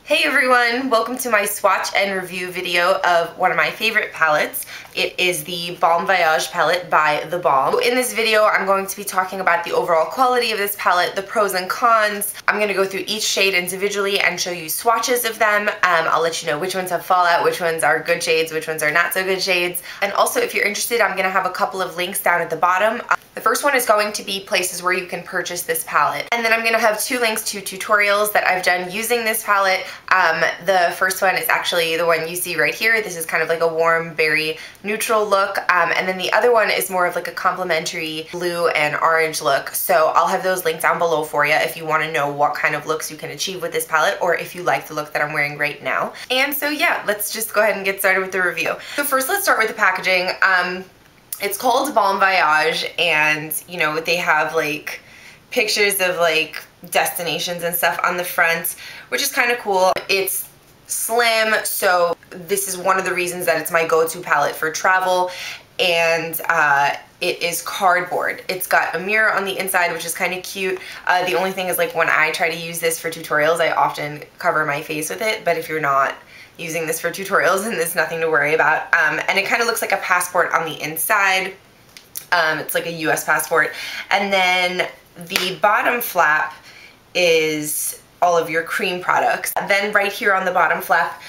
Hey everyone, welcome to my swatch and review video of one of my favorite palettes. It is the Balm Voyage palette by The Balm. In this video, I'm going to be talking about the overall quality of this palette, the pros and cons. I'm going to go through each shade individually and show you swatches of them. I'll let you know which ones have fallout, which ones are good shades, which ones are not so good shades. And also, if you're interested, I'm going to have a couple of links down at the bottom. The first one is going to be places where you can purchase this palette. And then I'm going to have two links to tutorials that I've done using this palette. The first one is actually the one you see right here. This is kind of like a warm, berry, neutral look. And then the other one is more of like a complementary blue and orange look. So I'll have those linked down below for you if you want to know what kind of looks you can achieve with this palette, or if you like the look that I'm wearing right now. And so yeah, let's just go ahead and get started with the review. So first, let's start with the packaging. It's called Balm Voyage, and you know, they have like pictures of like destinations and stuff on the front, which is kind of cool. It's slim, so this is one of the reasons that it's my go-to palette for travel. And it is cardboard. It's got a mirror on the inside, which is kind of cute. The only thing is, like, when I try to use this for tutorials, I often cover my face with it, but if you're not using this for tutorials, then there's nothing to worry about. And it kind of looks like a passport on the inside. It's like a US passport. And then the bottom flap is all of your cream products. Then right here on the bottom flap,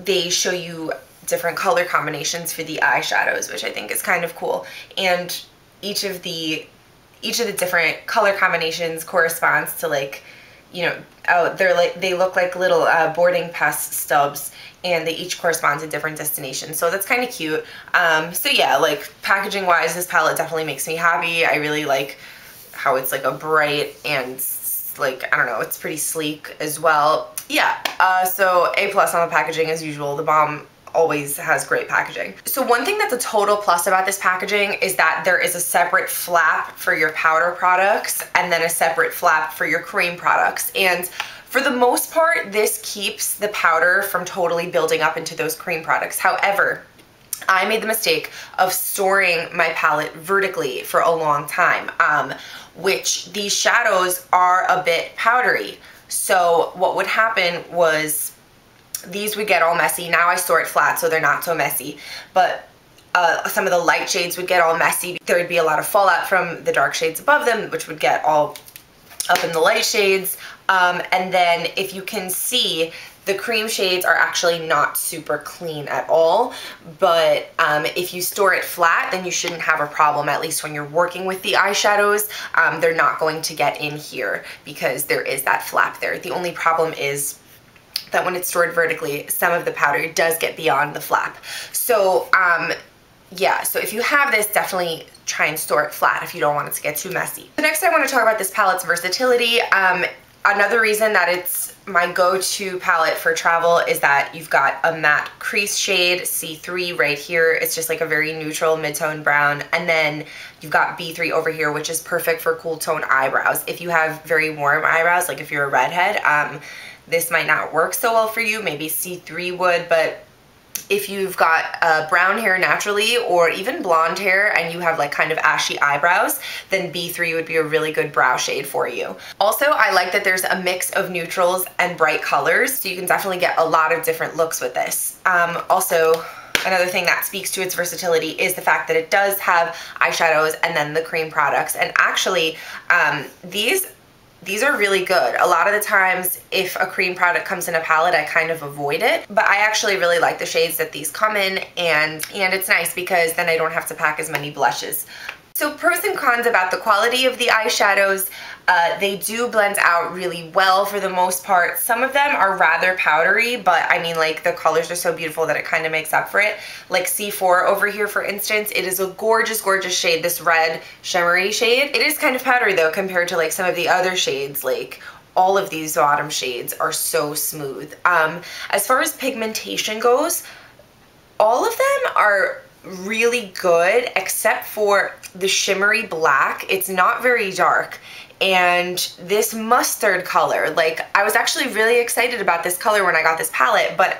they show you different color combinations for the eyeshadows, which I think is kind of cool. And each of the different color combinations corresponds to, like, you know, they look like little boarding pass stubs, and they each correspond to different destinations. So that's kind of cute. So yeah, like, packaging wise, this palette definitely makes me happy. I really like how it's like a bright and, like, I don't know, it's pretty sleek as well. Yeah, so A+ on the packaging as usual. The Balm always has great packaging. So one thing that's a total plus about this packaging is that there is a separate flap for your powder products and then a separate flap for your cream products. And for the most part, this keeps the powder from totally building up into those cream products. However, I made the mistake of storing my palette vertically for a long time, which these shadows are a bit powdery. So what would happen was these would get all messy. Now I store it flat, so they're not so messy, but some of the light shades would get all messy. There would be a lot of fallout from the dark shades above them, which would get all up in the light shades. And then if you can see, the cream shades are actually not super clean at all, but if you store it flat, then you shouldn't have a problem, at least when you're working with the eyeshadows. They're not going to get in here because there is that flap there. The only problem is that when it's stored vertically, some of the powder does get beyond the flap. So yeah, so if you have this, definitely try and store it flat if you don't want it to get too messy. So next I want to talk about this palette's versatility. Another reason that it's my go-to palette for travel is that you've got a matte crease shade, C3 right here. It's just like a very neutral mid-tone brown. And then you've got B3 over here, which is perfect for cool tone eyebrows. If you have very warm eyebrows, like if you're a redhead, this might not work so well for you. Maybe C3 would, but if you've got brown hair naturally, or even blonde hair, and you have like kind of ashy eyebrows, then B3 would be a really good brow shade for you. Also, I like that there's a mix of neutrals and bright colors, so you can definitely get a lot of different looks with this. Also, another thing that speaks to its versatility is the fact that it does have eyeshadows and then the cream products. And actually, these are really good. A lot of the times, if a cream product comes in a palette, I kind of avoid it, but I actually really like the shades that these come in, and it's nice because then I don't have to pack as many blushes. So pros and cons about the quality of the eyeshadows. They do blend out really well for the most part. Some of them are rather powdery, but I mean, like, the colors are so beautiful that it kind of makes up for it. Like C4 over here, for instance, it is a gorgeous, gorgeous shade, this red shimmery shade. It is kind of powdery though compared to like some of the other shades. Like, all of these bottom shades are so smooth. As far as pigmentation goes, all of them are really good except for the shimmery black. It's not very dark. And this mustard color, like, I was actually really excited about this color when I got this palette, but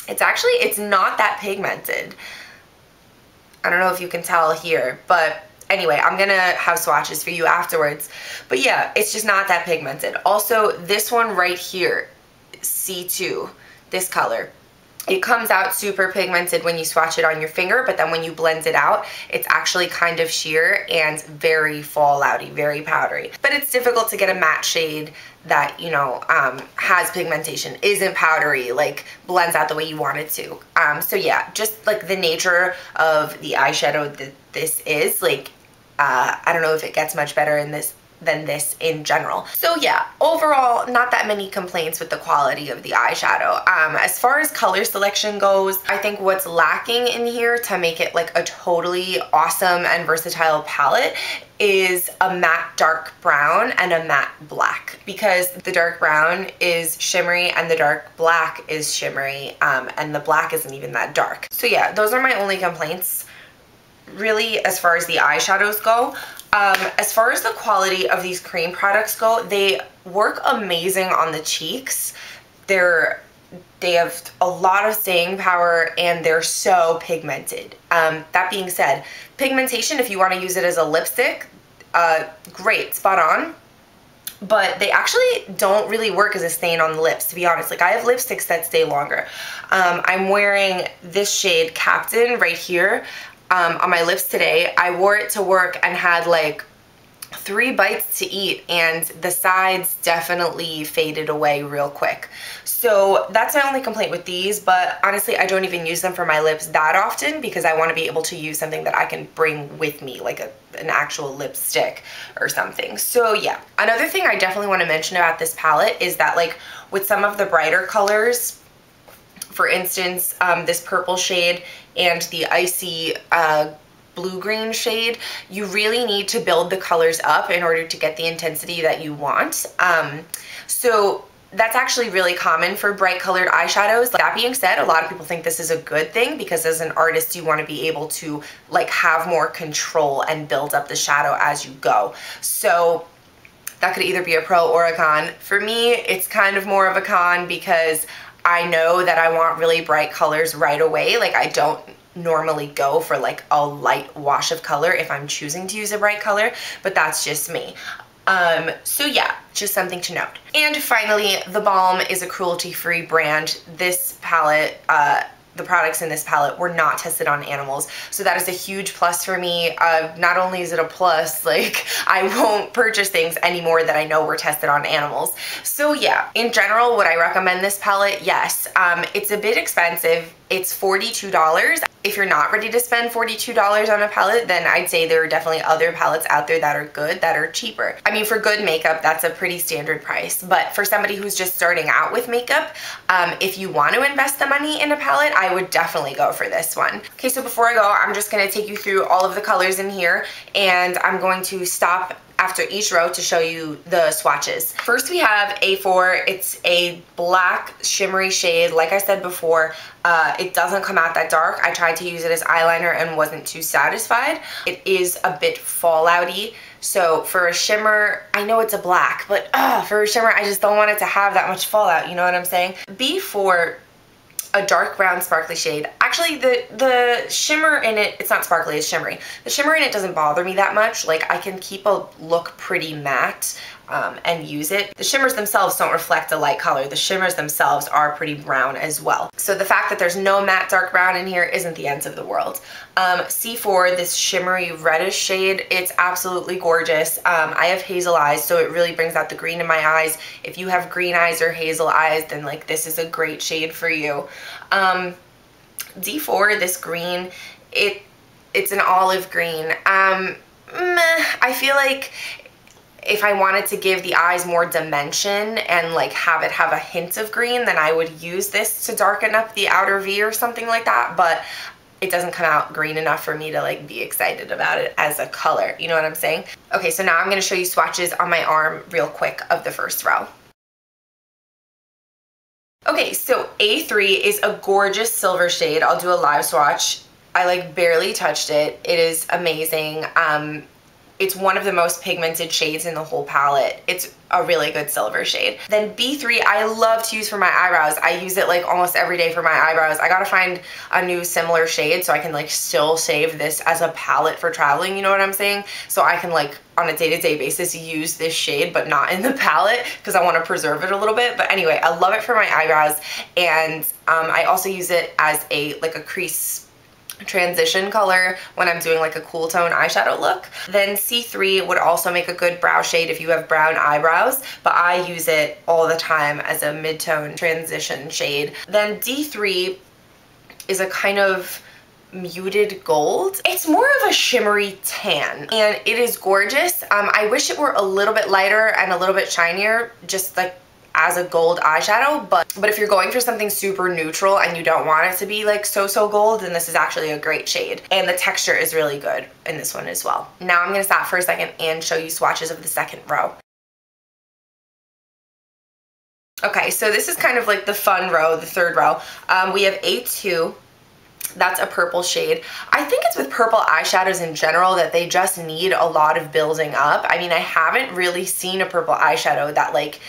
it's not that pigmented. I don't know if you can tell here, but anyway, I'm gonna have swatches for you afterwards. But yeah, it's just not that pigmented. Also, this one right here, C2, this color. It comes out super pigmented when you swatch it on your finger, but then when you blend it out, it's actually kind of sheer and very fallouty, very powdery. But it's difficult to get a matte shade that, you know, has pigmentation, isn't powdery, like blends out the way you want it to. So yeah, just like the nature of the eyeshadow that this is, like, I don't know if it gets much better than this in general. So yeah, overall, not that many complaints with the quality of the eyeshadow. As far as color selection goes, I think what's lacking in here to make it like a totally awesome and versatile palette is a matte dark brown and a matte black, because the dark brown is shimmery and the dark black is shimmery, and the black isn't even that dark. So yeah, those are my only complaints really as far as the eyeshadows go. As far as the quality of these cream products go, they work amazing on the cheeks. They have a lot of staying power and they're so pigmented. That being said, pigmentation, if you want to use it as a lipstick, great, spot on. But they actually don't really work as a stain on the lips, to be honest. Like, I have lipsticks that stay longer. I'm wearing this shade Captain right here on my lips today. I wore it to work and had like 3 bites to eat, and the sides definitely faded away real quick. So that's my only complaint with these, but honestly, I don't even use them for my lips that often because I want to be able to use something that I can bring with me, like an actual lipstick or something. So yeah, another thing I definitely want to mention about this palette is that, like, with some of the brighter colors, for instance, this purple shade and the icy blue-green shade, you really need to build the colors up in order to get the intensity that you want. So that's actually really common for bright colored eyeshadows. That being said, a lot of people think this is a good thing because as an artist, you want to be able to like have more control and build up the shadow as you go. So that could either be a pro or a con. For me, it's kind of more of a con because I know that I want really bright colors right away. Like, I don't normally go for like a light wash of color if I'm choosing to use a bright color, but that's just me. So yeah, just something to note. And finally, the Balm is a cruelty-free brand. This palette, the products in this palette were not tested on animals, so that is a huge plus for me. Not only is it a plus, like, I won't purchase things anymore that I know were tested on animals. So yeah, in general, would I recommend this palette? Yes. It's a bit expensive. It's $42. If you're not ready to spend $42 on a palette, then I'd say there are definitely other palettes out there that are good, that are cheaper. I mean, for good makeup, that's a pretty standard price, but for somebody who's just starting out with makeup, if you want to invest the money in a palette, I would definitely go for this one. Okay, so before I go, I'm just going to take you through all of the colors in here, and I'm going to stop after each row to show you the swatches. First we have A4. It's a black shimmery shade. Like I said before, it doesn't come out that dark. I tried to use it as eyeliner and wasn't too satisfied. It is a bit fallouty. So for a shimmer, I know it's a black, but for a shimmer, I just don't want it to have that much fallout, you know what I'm saying? B4, a dark brown sparkly shade. Actually, the shimmer in it, it's not sparkly, it's shimmery. The shimmer in it doesn't bother me that much. Like, I can keep a look pretty matte and use it. The shimmers themselves don't reflect a light color. The shimmers themselves are pretty brown as well. So the fact that there's no matte dark brown in here isn't the end of the world. C4, this shimmery reddish shade, it's absolutely gorgeous. I have hazel eyes, so it really brings out the green in my eyes. If you have green eyes or hazel eyes, then like this is a great shade for you. D4, this green, it's an olive green. I feel like if I wanted to give the eyes more dimension and like have it have a hint of green, then I would use this to darken up the outer V or something like that, but it doesn't come out green enough for me to like be excited about it as a color, you know what I'm saying? Okay, so now I'm gonna show you swatches on my arm real quick of the first row. Okay, so A3 is a gorgeous silver shade. I'll do a live swatch. I like barely touched it. It is amazing. It's one of the most pigmented shades in the whole palette. It's a really good silver shade. Then B3 I love to use for my eyebrows. I use it like almost every day for my eyebrows. I gotta find a new similar shade so I can like still save this as a palette for traveling, you know what I'm saying? So I can like on a day-to-day basis use this shade but not in the palette because I want to preserve it a little bit. But anyway, I love it for my eyebrows, and I also use it as a crease transition color when I'm doing like a cool tone eyeshadow look. Then C3 would also make a good brow shade if you have brown eyebrows, but I use it all the time as a mid-tone transition shade. Then D3 is a kind of muted gold. It's more of a shimmery tan, and it is gorgeous. I wish it were a little bit lighter and a little bit shinier, just like as a gold eyeshadow, but if you're going for something super neutral and you don't want it to be like so gold, then this is actually a great shade, and the texture is really good in this one as well. Now I'm gonna stop for a second and show you swatches of the second row. Okay, so this is kind of like the fun row, the third row. We have A2. That's a purple shade. I think it's with purple eyeshadows in general that they just need a lot of building up. I mean, I haven't really seen a purple eyeshadow that like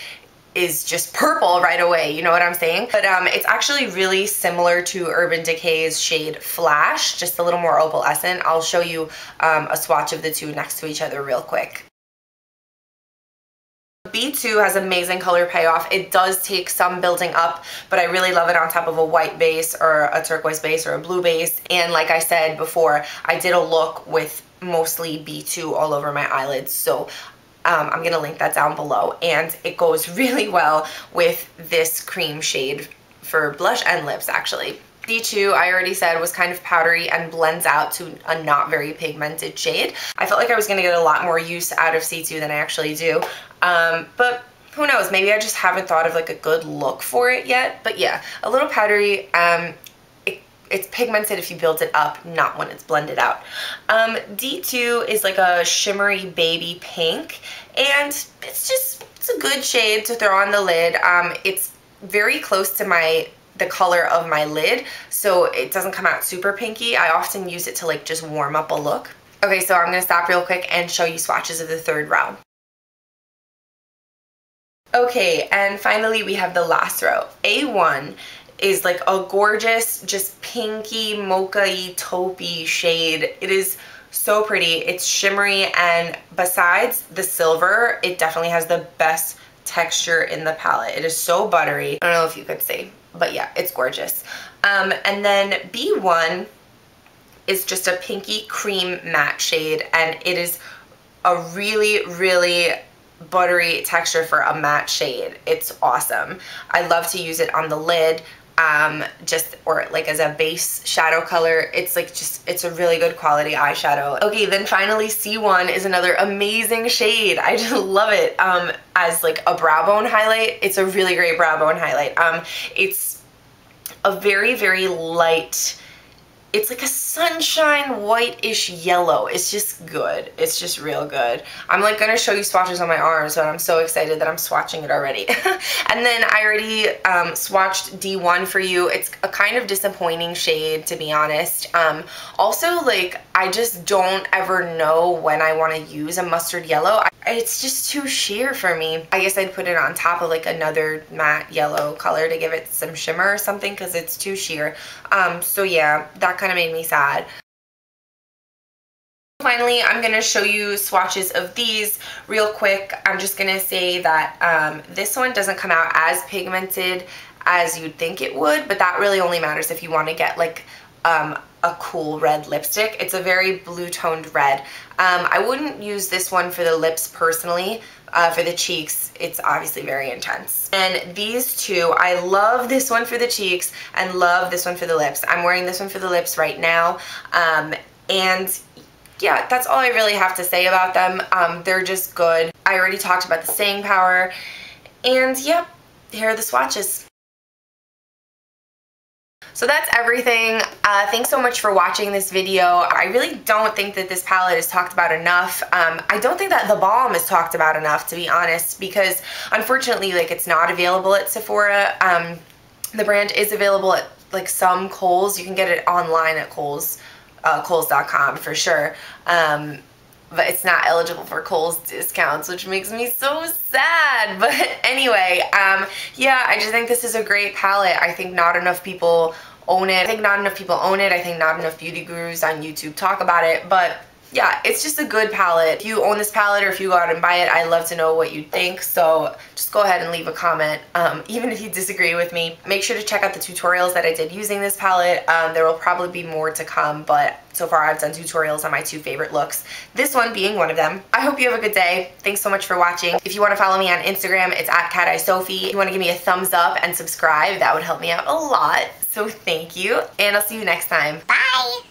is just purple right away, you know what I'm saying? But it's actually really similar to Urban Decay's shade Flash, just a little more opalescent. I'll show you a swatch of the two next to each other real quick. B2 has amazing color payoff. It does take some building up, but I really love it on top of a white base or a turquoise base or a blue base. And like I said before, I did a look with mostly B2 all over my eyelids, so I'm gonna link that down below, and it goes really well with this cream shade for blush and lips actually. C2, I already said, was kind of powdery and blends out to a not very pigmented shade. I felt like I was gonna get a lot more use out of C2 than I actually do, but who knows, maybe I just haven't thought of like a good look for it yet. But yeah, a little powdery. It's pigmented if you build it up, not when it's blended out. D2 is like a shimmery baby pink, and it's a good shade to throw on the lid. It's very close to the color of my lid, so it doesn't come out super pinky. I often use it to like just warm up a look. Okay, so I'm gonna stop real quick and show you swatches of the third row. Okay, and finally we have the last row. A1 is like a gorgeous, just pinky, mocha-y, taupey shade. It is so pretty. It's shimmery, and besides the silver, it definitely has the best texture in the palette. It is so buttery. I don't know if you could see, but yeah, it's gorgeous. And then B1 is just a pinky cream matte shade, and it is a really buttery texture for a matte shade. It's awesome. I love to use it on the lid, or like as a base shadow color. It's like it's a really good quality eyeshadow. Okay, then finally C1 is another amazing shade. I just love it as like a brow bone highlight. It's a really great brow bone highlight. It's a very light, it's like a sunshine white-ish yellow. It's just good. It's just real good. I'm like gonna show you swatches on my arms, but I'm so excited that I'm swatching it already. And then I already swatched D1 for you. It's a kind of disappointing shade, to be honest. Also, like, I just don't ever know when I want to use a mustard yellow. It's just too sheer for me. I guess I'd put it on top of like another matte yellow color to give it some shimmer or something, because it's too sheer. So yeah, that kind of made me sad. Finally, I'm going to show you swatches of these real quick. I'm just going to say that this one doesn't come out as pigmented as you'd think it would, but that really only matters if you want to get like a cool red lipstick. It's a very blue toned red. I wouldn't use this one for the lips personally. For the cheeks, it's obviously very intense. And these two, I love this one for the cheeks and love this one for the lips. I'm wearing this one for the lips right now. And yeah, that's all I really have to say about them. They're just good. I already talked about the staying power. And yeah, here are the swatches. So that's everything. Thanks so much for watching this video. I really don't think that this palette is talked about enough. I don't think that the Balm is talked about enough, to be honest, because unfortunately, like, it's not available at Sephora. The brand is available at like some Kohl's. You can get it online at Kohl's, Kohls.com for sure. but it's not eligible for Kohl's discounts, which makes me so sad. But anyway, yeah, I just think this is a great palette. I think not enough people own it. I think not enough beauty gurus on YouTube talk about it, but yeah, it's just a good palette. If you own this palette or if you go out and buy it, I'd love to know what you think, so just go ahead and leave a comment, even if you disagree with me. Make sure to check out the tutorials that I did using this palette. There will probably be more to come, but so far I've done tutorials on my 2 favorite looks, this one being one of them. I hope you have a good day. Thanks so much for watching. If you want to follow me on Instagram, it's @CatEyeSophie. If you want to give me a thumbs up and subscribe, that would help me out a lot, so thank you, and I'll see you next time. Bye!